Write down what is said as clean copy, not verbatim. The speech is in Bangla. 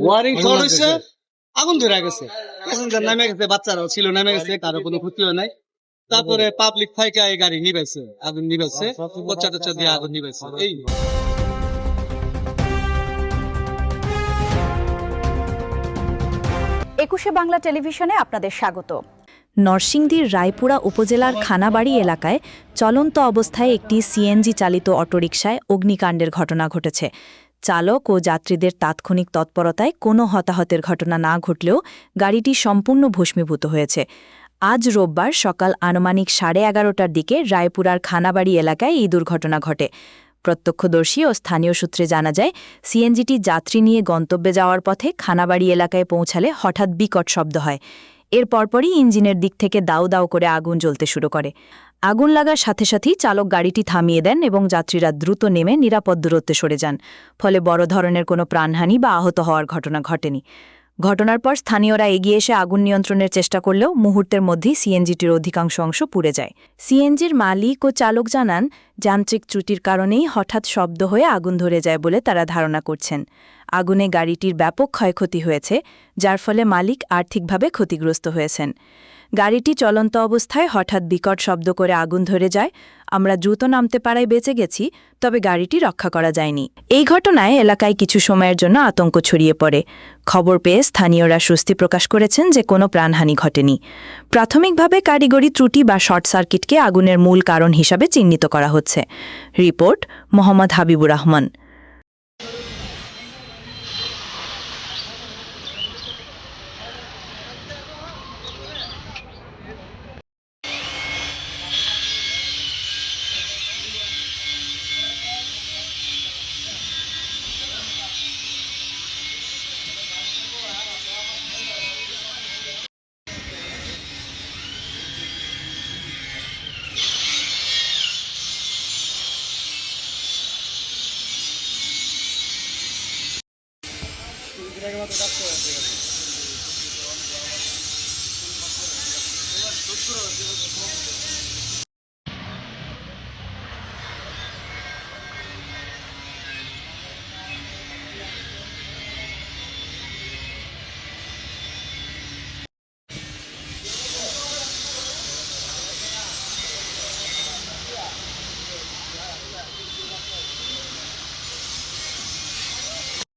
ওয়ারিং শর্ট হয়েছে, আগুন ধরে গেছে, প্যাসেঞ্জার নেমে গেছে, বাচ্চারাও ছিল নেমে গেছে, কারো কোনো ক্ষতি হয় নাই। তারপরে পাবলিক ফাইকা এই গাড়ি নিবেছে, আগুন নিবেছে, পচা টচা দিয়ে আগুন নিবেছে। এই একুশে বাংলা টেলিভিশনে আপনাদের স্বাগত। নরসিংদীর রায়পুরা উপজেলার খানাবাড়ি এলাকায় চলন্ত অবস্থায় একটি সিএনজি চালিত অটোরিকশায় অগ্নিকাণ্ডের ঘটনা ঘটেছে। চালক ও যাত্রীদের তাৎক্ষণিক তৎপরতায় কোনো হতাহতের ঘটনা না ঘটলেও গাড়িটি সম্পূর্ণ ভস্মীভূত হয়েছে। আজ রোববার সকাল আনুমানিক 11:30টার দিকে রায়পুরার খানাবাড়ি এলাকায় এই দুর্ঘটনা ঘটে। প্রত্যক্ষদর্শী ও স্থানীয় সূত্রে জানা যায়, সিএনজিটি যাত্রী নিয়ে গন্তব্যে যাওয়ার পথে খানাবাড়ি এলাকায় পৌঁছালে হঠাৎ বিকট শব্দ হয়। এর পরপরই ইঞ্জিনের দিক থেকে দাউ দাউ করে আগুন জ্বলতে শুরু করে। আগুন লাগার সাথে সাথেই চালক গাড়িটি থামিয়ে দেন এবং যাত্রীরা দ্রুত নেমে নিরাপদ দূরত্বে সরে যান। ফলে বড় ধরনের কোনো প্রাণহানি বা আহত হওয়ার ঘটনা ঘটেনি। ঘটনার পর স্থানীয়রা এগিয়ে এসে আগুন নিয়ন্ত্রণের চেষ্টা করলেও মুহূর্তের মধ্যেই সিএনজিটির অধিকাংশ অংশ পুড়ে যায়। সিএনজির মালিক ও চালক জানান, যান্ত্রিক ত্রুটির কারণেই হঠাৎ শব্দ হয়ে আগুন ধরে যায় বলে তারা ধারণা করছেন। আগুনে গাড়িটির ব্যাপক ক্ষয়ক্ষতি হয়েছে, যার ফলে মালিক আর্থিকভাবে ক্ষতিগ্রস্ত হয়েছেন। গাড়িটি চলন্ত অবস্থায় হঠাৎ বিকট শব্দ করে আগুন ধরে যায়। আমরা দ্রুত নামতে পারায় বেঁচে গেছি, তবে গাড়িটি রক্ষা করা যায়নি। এই ঘটনায় এলাকায় কিছু সময়ের জন্য আতঙ্ক ছড়িয়ে পড়ে। খবর পেয়ে স্থানীয়রা স্বস্তি প্রকাশ করেছেন যে কোনো প্রাণহানি ঘটেনি। প্রাথমিকভাবে কারিগরি ত্রুটি বা শর্ট সার্কিটকে আগুনের মূল কারণ হিসাবে চিহ্নিত করা হচ্ছে। রিপোর্ট মোহাম্মদ হাবিবুর রহমান। মতো কাজ করে